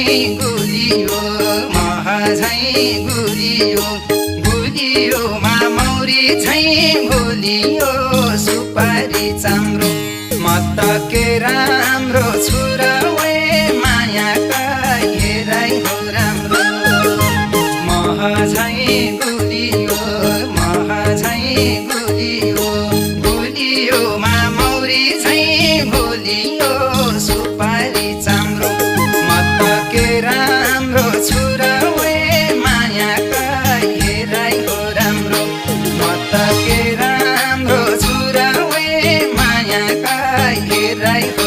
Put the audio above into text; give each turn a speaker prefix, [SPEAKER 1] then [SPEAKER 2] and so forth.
[SPEAKER 1] गुलियो मह झैँ गुलियो गुलियोमा मौरी झैँ गुलियो सुपारी चाम्रो म त के राम्रो छुरा वे मायाका हेराइ हो राम्रो मह झैँ गुलियो मह झैँ गुलियो गुलियोमा मौरी झैँ गुलियो सुपारी चाम्रो म त के राम्रो छुरा वे मायाका हेराइ हो राम्रो म त के राम्रो छुरा वे मायाका हेराइ हो